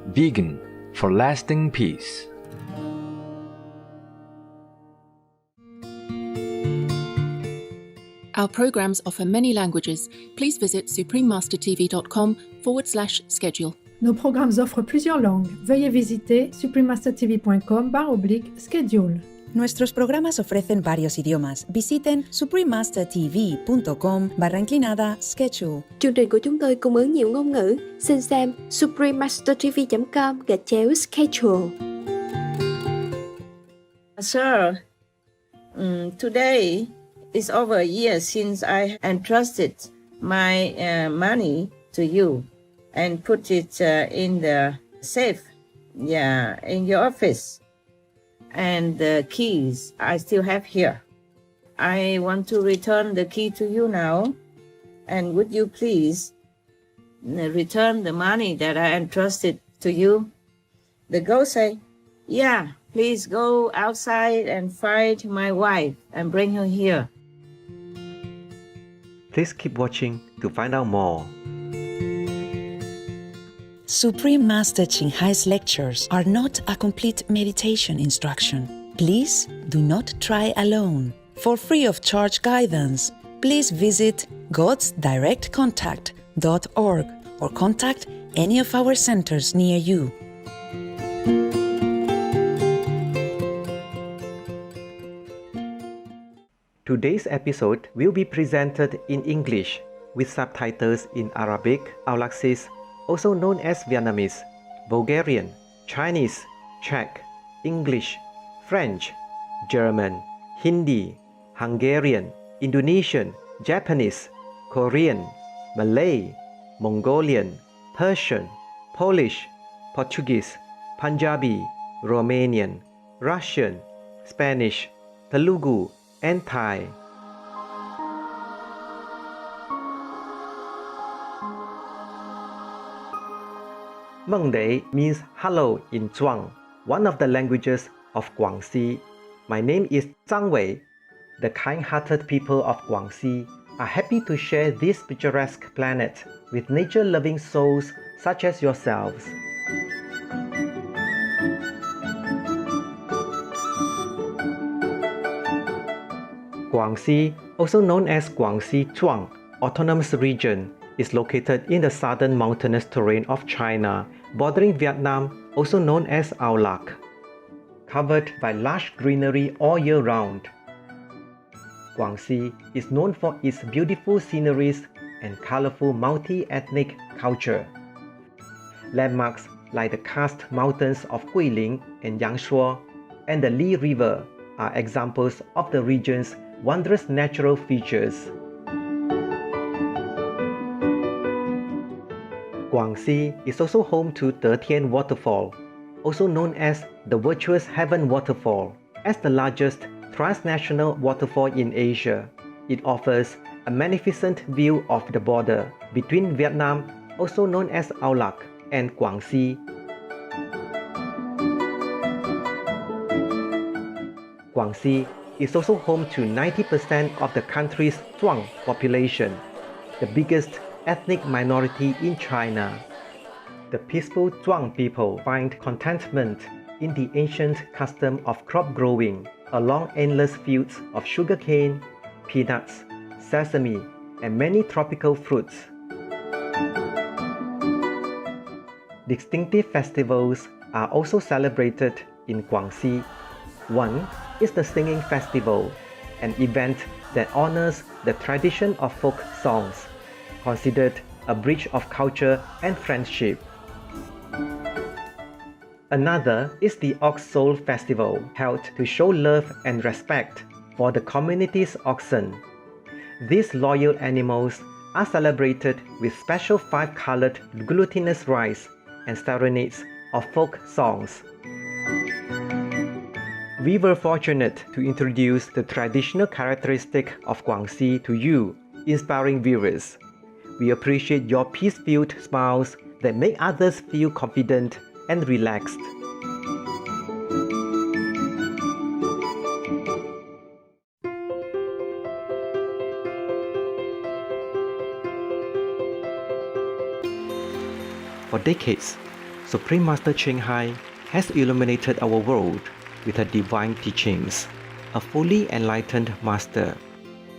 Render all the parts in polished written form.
Vegan for lasting peace. Our programs offer many languages. Please visit suprememastertv.com/schedule. Nos programmes offrent plusieurs langues. Veuillez visiter suprememastertv.com/schedule. Nuestros programas ofrecen varios idiomas. Visiten suprememastertv.com/schedule. Chương trình của chúng tôi cung ứng nhiều ngôn ngữ. Xin xem suprememastertv.com/schedule. Sir, today is over a year since I entrusted my money to you and put it in the safe, in your office. And the keys I still have here. I want to return the key to you now. And would you please return the money that I entrusted to you? The ghost say, yeah, please go outside and find my wife and bring her here. Please keep watching to find out more. Supreme Master Ching Hai's lectures are not a complete meditation instruction. Please do not try alone. For free of charge guidance, please visit godsdirectcontact.org or contact any of our centers near you. Today's episode will be presented in English with subtitles in Arabic, Aulaxese, also known as Vietnamese, Bulgarian, Chinese, Czech, English, French, German, Hindi, Hungarian, Indonesian, Japanese, Korean, Malay, Mongolian, Persian, Polish, Portuguese, Punjabi, Romanian, Russian, Spanish, Telugu, and Thai. Monday means hello in Zhuang, one of the languages of Guangxi. My name is Zhang Wei. The kind-hearted people of Guangxi are happy to share this picturesque planet with nature-loving souls such as yourselves. Guangxi, also known as Guangxi Zhuang Autonomous Region, is located in the southern mountainous terrain of China, bordering Vietnam, also known as Aulac. Covered by lush greenery all year round, Guangxi is known for its beautiful sceneries and colorful multi-ethnic culture. Landmarks like the karst mountains of Guilin and Yangshuo and the Li River are examples of the region's wondrous natural features. Guangxi is also home to De Tian Waterfall, also known as the Virtuous Heaven Waterfall. As the largest transnational waterfall in Asia, it offers a magnificent view of the border between Vietnam, also known as Aulac, and Guangxi. Guangxi is also home to 90% of the country's Zhuang population, the biggest ethnic minority in China. The peaceful Zhuang people find contentment in the ancient custom of crop growing along endless fields of sugarcane, peanuts, sesame, and many tropical fruits. Distinctive festivals are also celebrated in Guangxi. One is the Singing Festival, an event that honors the tradition of folk songs, considered a bridge of culture and friendship. Another is the Ox Soul Festival, held to show love and respect for the community's oxen. These loyal animals are celebrated with special 5-colored glutinous rice and serenades of folk songs. We were fortunate to introduce the traditional characteristic of Guangxi to you, inspiring viewers. We appreciate your peace-filled smiles that make others feel confident and relaxed. For decades, Supreme Master Ching Hai has illuminated our world with her divine teachings, a fully enlightened master.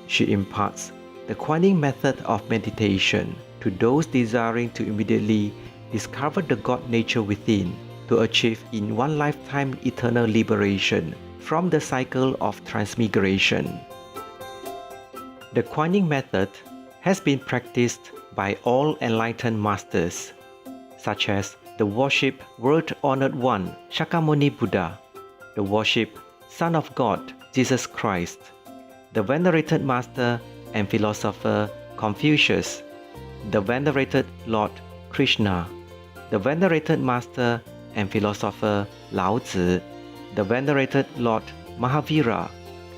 She imparts the Kuan Yin method of meditation to those desiring to immediately discover the God nature within to achieve in one lifetime eternal liberation from the cycle of transmigration. The Kuan Yin method has been practiced by all enlightened masters, such as the worship World-Honored One Shakyamuni Buddha, the worship Son of God Jesus Christ, the venerated master and philosopher Confucius, the venerated Lord Krishna, the venerated master and philosopher Lao Tzu, the venerated Lord Mahavira,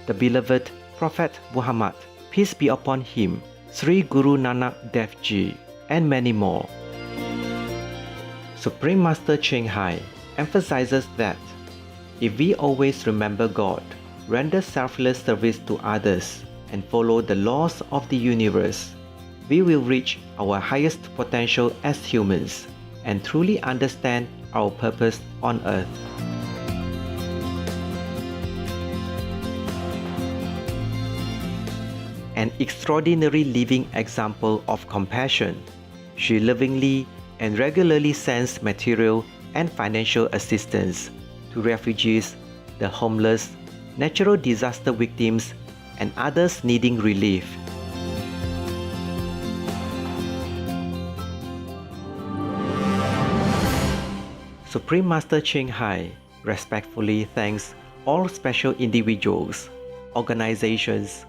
the beloved Prophet Muhammad, peace be upon him, Sri Guru Nanak Dev Ji, and many more. Supreme Master Ching Hai emphasizes that if we always remember God, render selfless service to others, and follow the laws of the universe, we will reach our highest potential as humans and truly understand our purpose on earth. An extraordinary living example of compassion, she lovingly and regularly sends material and financial assistance to refugees, the homeless, natural disaster victims, and others needing relief. Supreme Master Ching Hai respectfully thanks all special individuals, organizations,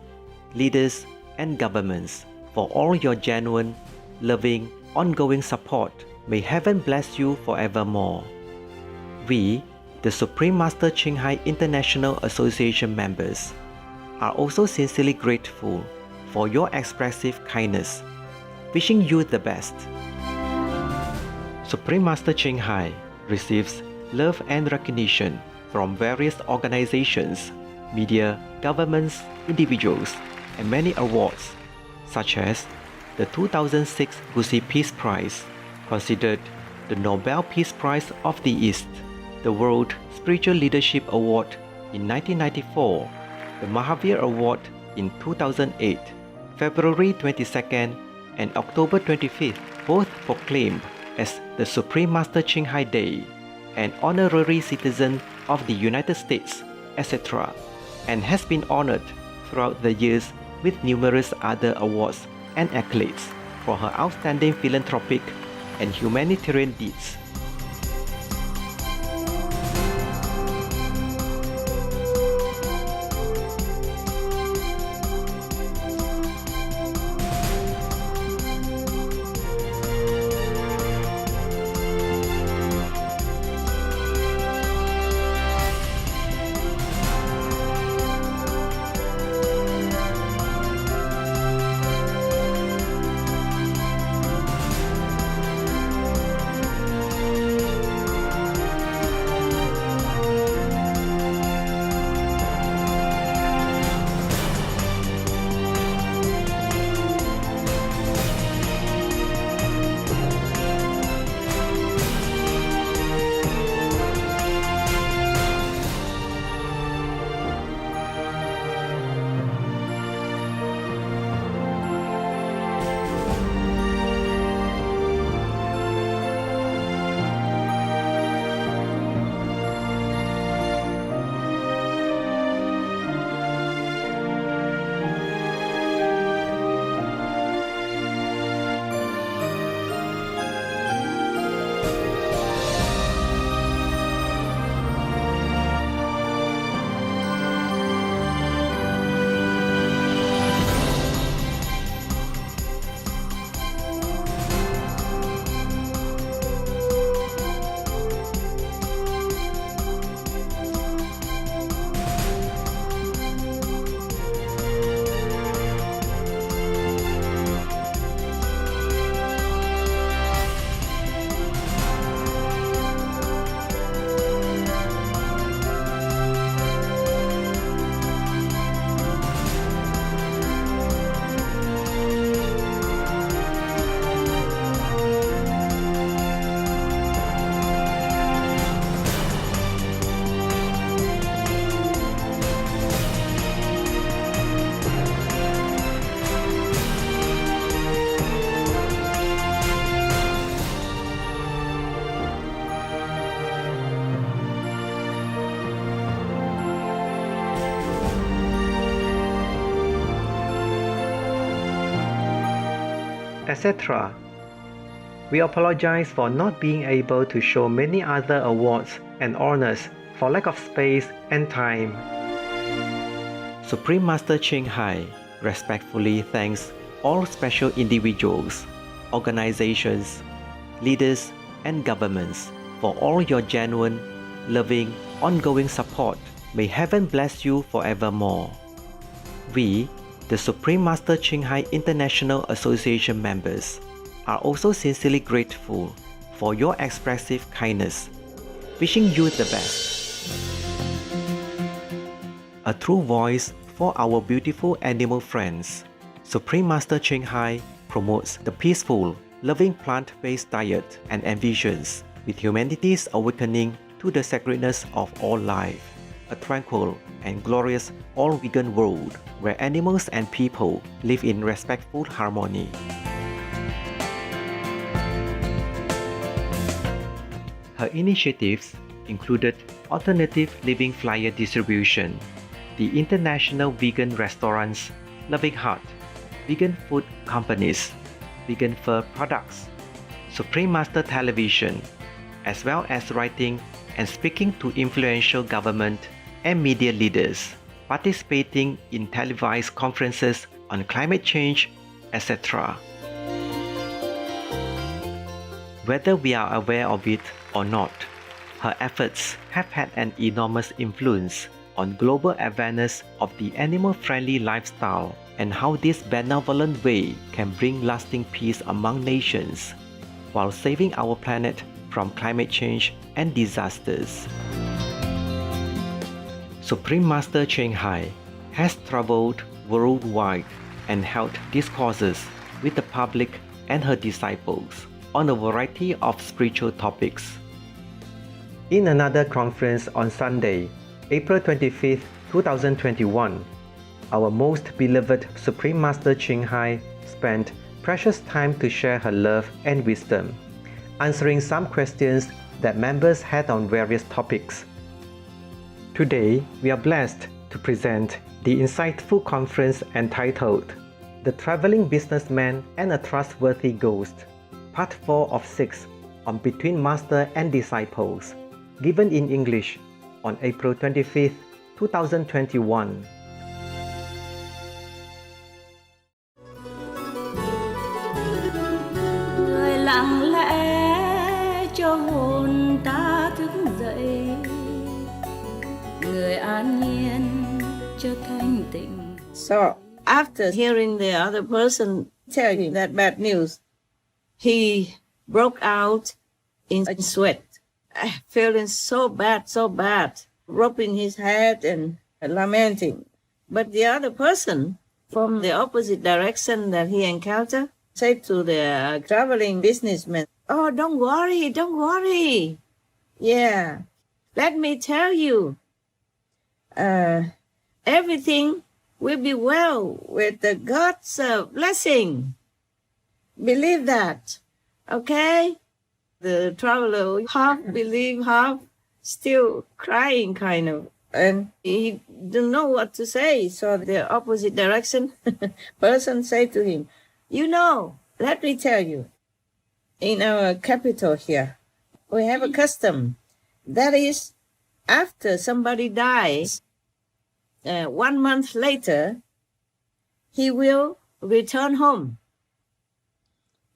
leaders, and governments for all your genuine, loving, ongoing support. May heaven bless you forevermore. We, the Supreme Master Ching Hai International Association members, are also sincerely grateful for your expressive kindness, wishing you the best. Supreme Master Ching Hai receives love and recognition from various organizations, media, governments, individuals, and many awards, such as the 2006 Gusi Peace Prize, considered the Nobel Peace Prize of the East, the World Spiritual Leadership Award in 1994, the Mahavir Award in 2008, February 22nd and October 25th, both proclaimed as the Supreme Master Ching Hai Day, an honorary citizen of the United States, etc., and has been honored throughout the years with numerous other awards and accolades for her outstanding philanthropic and humanitarian deeds. etc. We apologize for not being able to show many other awards and honors for lack of space and time. Supreme Master Ching Hai respectfully thanks all special individuals, organizations, leaders, and governments for all your genuine, loving, ongoing support. May heaven bless you forevermore. We, the Supreme Master Ching Hai International Association members, are also sincerely grateful for your expressive kindness. Wishing you the best. A true voice for our beautiful animal friends, Supreme Master Ching Hai promotes the peaceful, loving plant-based diet and envisions with humanity's awakening to the sacredness of all life, a tranquil and glorious all-vegan world where animals and people live in respectful harmony. Her initiatives included alternative living flyer distribution, the International Vegan Restaurants, Loving Heart, vegan food companies, vegan fur products, Supreme Master Television, as well as writing and speaking to influential government and media leaders, participating in televised conferences on climate change, etc. Whether we are aware of it or not, her efforts have had an enormous influence on global awareness of the animal-friendly lifestyle and how this benevolent way can bring lasting peace among nations while saving our planet from climate change and disasters. Supreme Master Ching Hai has traveled worldwide and held discourses with the public and her disciples on a variety of spiritual topics. In another conference on Sunday, April 25, 2021, our most beloved Supreme Master Ching Hai spent precious time to share her love and wisdom, answering some questions that members had on various topics. Today, we are blessed to present the insightful conference entitled The Traveling Businessman and a Trustworthy Ghost, Part 4 of 6 on Between Master and Disciples, given in English on April 25, 2021. Người lặng lẽ cho hồn ta thức dậy, người an nhiên cho thanh tịnh. So, after hearing the other person tell him that bad news, he broke out in a sweat, feeling so bad, rubbing his head and lamenting. But the other person from the opposite direction that he encountered said to the traveling businessman, "Oh, don't worry. Yeah, let me tell you, everything will be well with the God's blessing. Believe that, okay?" The traveler half believed, half still crying kind of, and he didn't know what to say. So the opposite direction person said to him, "You know, let me tell you, in our capital here, we have a custom. That is, after somebody dies, 1 month later, he will return home.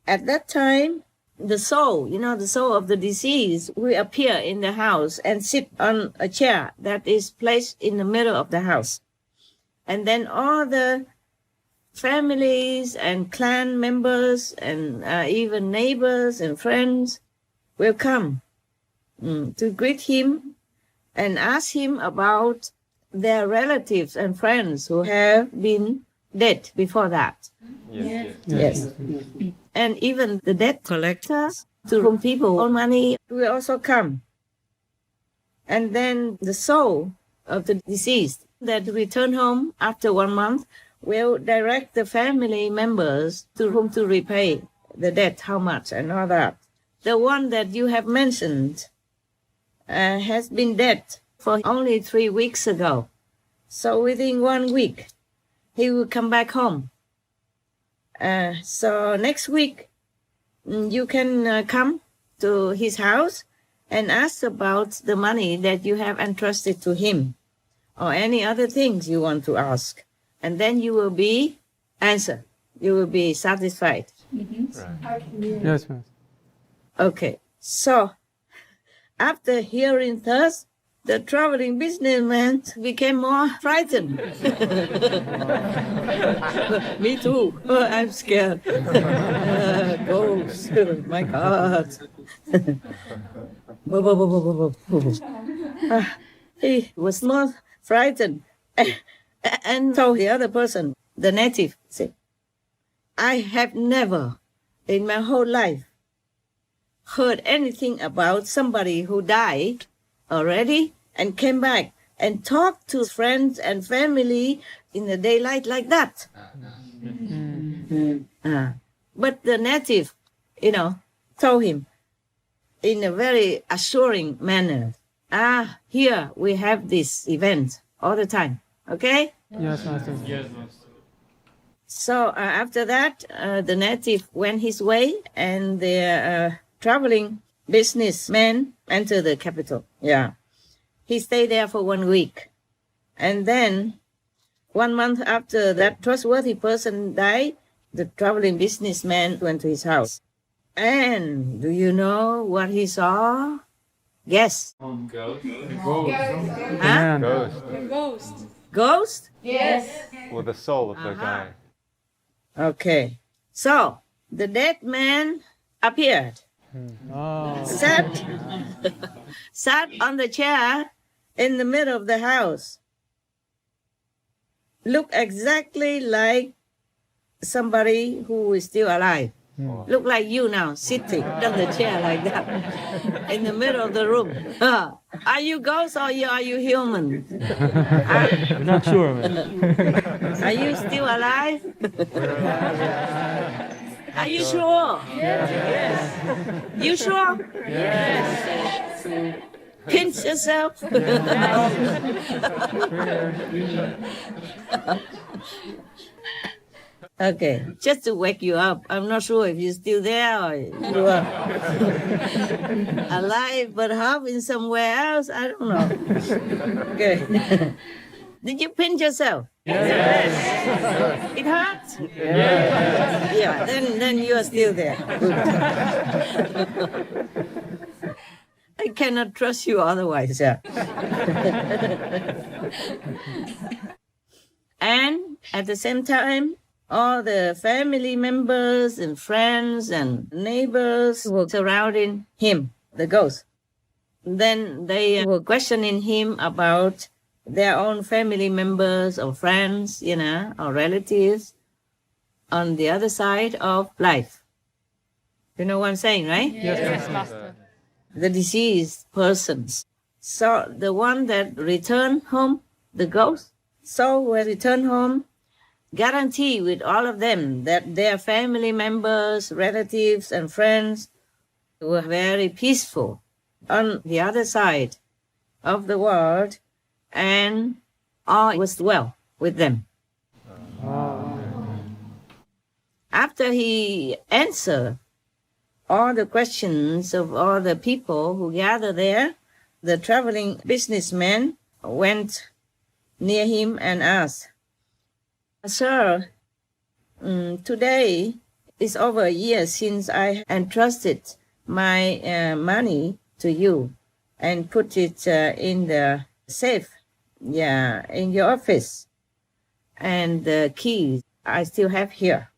At that time, the soul, the soul of the deceased will appear in the house and sit on a chair that is placed in the middle of the house. And then all the families and clan members and even neighbors and friends will come to greet him and ask him about their relatives and friends who have been dead before that." Yes. And even the debt collectors, to whom people owe money, will also come. And then the soul of the deceased that return home after 1 month will direct the family members to whom to repay the debt, how much, and all that. The one that you have mentioned has been dead for only 3 weeks ago. So within 1 week, he will come back home. So next week, you can come to his house and ask about the money that you have entrusted to him or any other things you want to ask. And then you will be answered. You will be satisfied. Right. Yes, ma'am. Okay. So after hearing this, the traveling businessman became more frightened. Me too. I'm scared. Ghost. My God. He was more frightened and told the other person, the native, said, I have never in my whole life heard anything about somebody who died already and came back and talked to friends and family in the daylight like that. But the native, told him in a very assuring manner, here we have this event all the time, okay? Yes, master. Yes, master. So after that, the native went his way and the traveling businessman entered the capital. Yeah. He stayed there for 1 week. And then 1 month after that trustworthy person died, the traveling businessman went to his house. And do you know what he saw? Guess. Ghost. Huh? Ghost. Ghost? Or the soul of the guy. Okay. So the dead man appeared. Oh. Sat on the chair in the middle of the house. Looked exactly like somebody who is still alive. Look like you now, sitting on the chair like that, in the middle of the room. Are you ghost or are you human? I'm not sure, man. Are you still alive? Are you sure? Yes. You sure? Yes. Pinch yourself. Okay, just to wake you up. I'm not sure if you're still there or you are alive but half in somewhere else. I don't know. Okay. Did you pinch yourself? Yes. It hurts? Yes. Yeah, then you are still there. I cannot trust you otherwise. Yeah. And at the same time, all the family members and friends and neighbors were surrounding him, the ghost. Then they were questioning him about their own family members or friends, or relatives on the other side of life. You know what I'm saying, right? Yes, master. The deceased persons. So the one that returned home, the ghost, soul who returned home, guarantee with all of them that their family members, relatives, and friends were very peaceful on the other side of the world, and all was well with them. After he answered all the questions of all the people who gathered there, the traveling businessman went near him and asked, Sir, today is over a year since I entrusted my money to you and put it in the safe, in your office. And the key I still have here.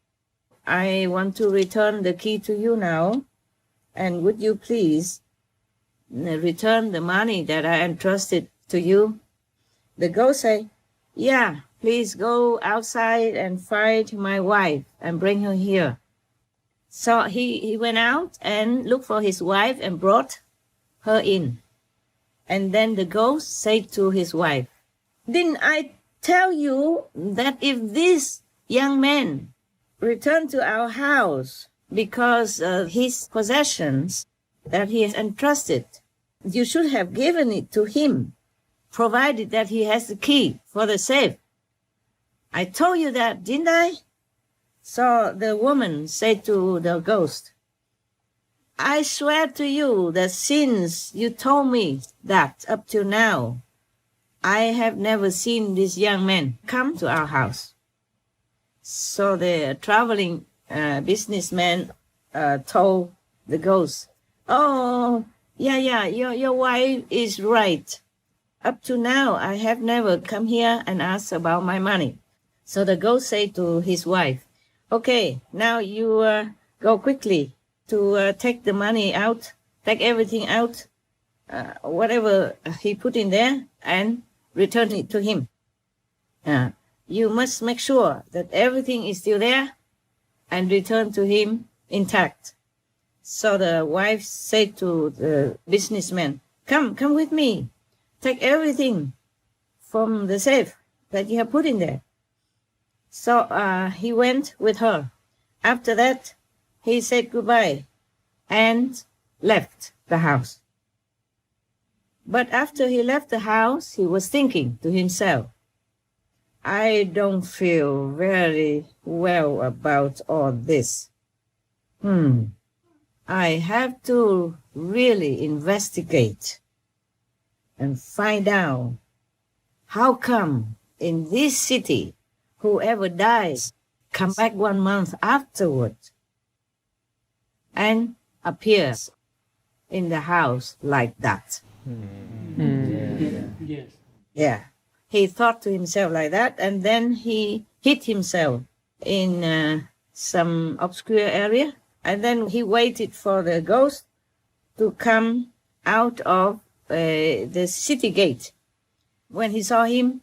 I want to return the key to you now. And would you please return the money that I entrusted to you? The ghost said, yeah, please go outside and find my wife and bring her here. So he went out and looked for his wife and brought her in. And then the ghost said to his wife, didn't I tell you that if this young man returned to our house because of his possessions that he has entrusted, you should have given it to him, provided that he has the key for the safe. I told you that, didn't I? So the woman said to the ghost, I swear to you that since you told me that up till now, I have never seen this young man come to our house. So the traveling businessman told the ghost, oh, yeah, your wife is right. Up to now, I have never come here and asked about my money. So the ghost said to his wife, okay, now you go quickly to take the money out, take everything out, whatever he put in there, and return it to him. You must make sure that everything is still there and return to him intact. So the wife said to the businessman, come with me. Take everything from the safe that you have put in there. So he went with her. After that, he said goodbye and left the house. But after he left the house, he was thinking to himself, I don't feel very well about all this. I have to really investigate and find out how come in this city whoever dies come back 1 month afterward and appears in the house like that. Yes. Yeah. He thought to himself like that, and then he hid himself in some obscure area, and then he waited for the ghost to come out of the city gate. When he saw him,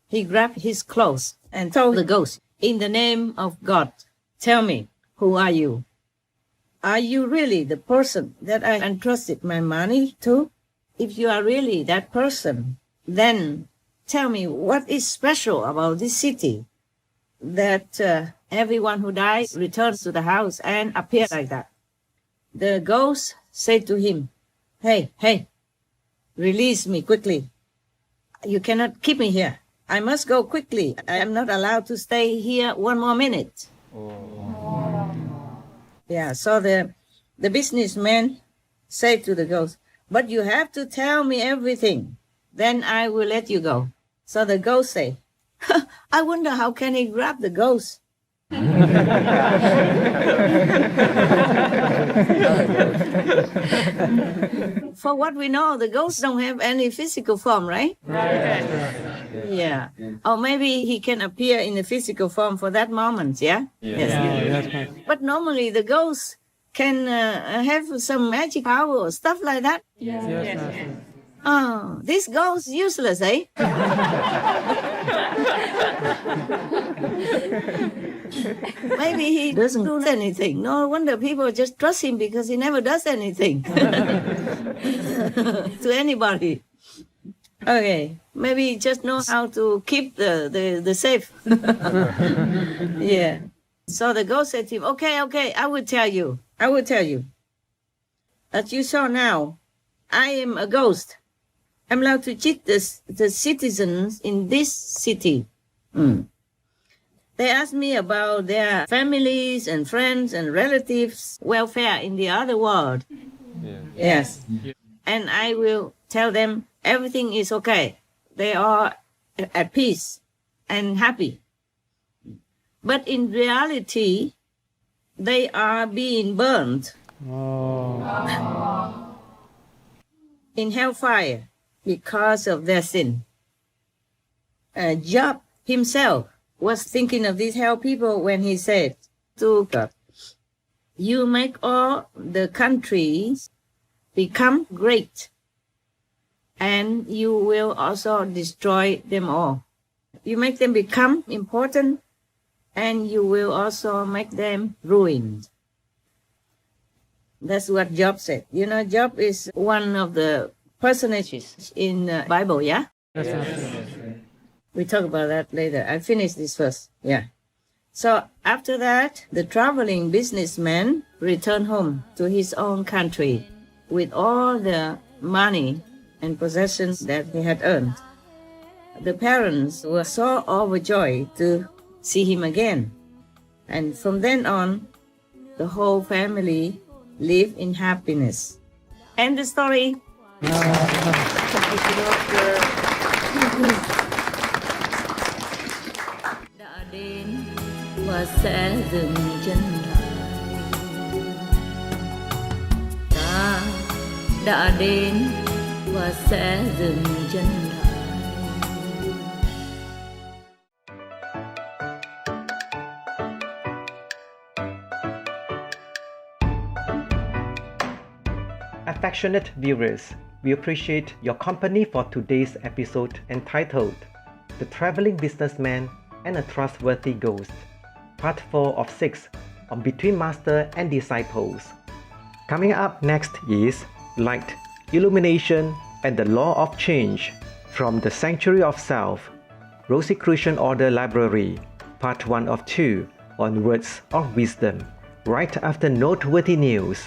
he grabbed his clothes and told the ghost, in the name of God, tell me, who are you? Are you really the person that I entrusted my money to? If you are really that person, then tell me what is special about this city that everyone who dies returns to the house and appears like that. The ghost said to him, hey, release me quickly. You cannot keep me here. I must go quickly. I am not allowed to stay here 1 more minute. Yeah, so the businessman said to the ghost, but you have to tell me everything. Then I will let you go. So the ghost said, I wonder how can he grab the ghost? For what we know, the ghosts don't have any physical form, right? Yeah. Or maybe he can appear in a physical form for that moment, yeah? Yes. But normally the ghosts can have some magic power or stuff like that. Oh, this ghost useless, eh? Maybe he doesn't do anything. No wonder people just trust him because he never does anything to anybody. Okay, maybe he just knows how to keep the safe. Yeah. So the ghost said to him, okay, I will tell you. As you saw now, I am a ghost. I'm allowed to cheat the citizens in this city. They asked me about their families and friends and relatives' welfare in the other world. Yes. And I will tell them everything is okay. They are at peace and happy. But in reality, they are being burned in hellfire because of their sin. Job himself was thinking of these hell people when he said to God, you make all the countries become great, and you will also destroy them all. You make them become important, and you will also make them ruined. That's what Job said. You know, Job is one of the personages in the Bible, yeah? We talk about that later. I finish this first. Yeah. So after that, the traveling businessman returned home to his own country with all the money and possessions that he had earned. The parents were so overjoyed to see him again. And from then on, the whole family live in happiness. End the story. Đã đến và sẽ dừng chân lại. Ta đã đến và sẽ dừng chân lại. Affectionate viewers, we appreciate your company for today's episode entitled The Traveling Businessman and a Trustworthy Ghost, Part 4 of 6 of Between Master and Disciples. Coming up next is Light, Illumination, and the Law of Change from the Sanctuary of Self, Rosicrucian Order Library, Part 1 of 2 on Words of Wisdom, right after noteworthy news.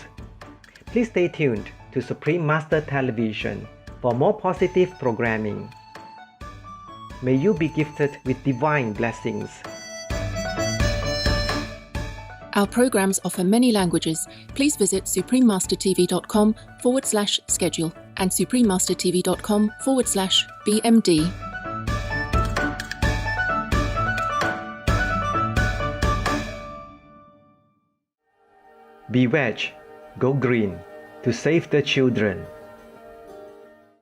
Please stay tuned to Supreme Master Television for more positive programming. May you be gifted with divine blessings. Our programs offer many languages. Please visit suprememastertv.com/schedule and suprememastertv.com/BMD. Be veg, go green to save the children.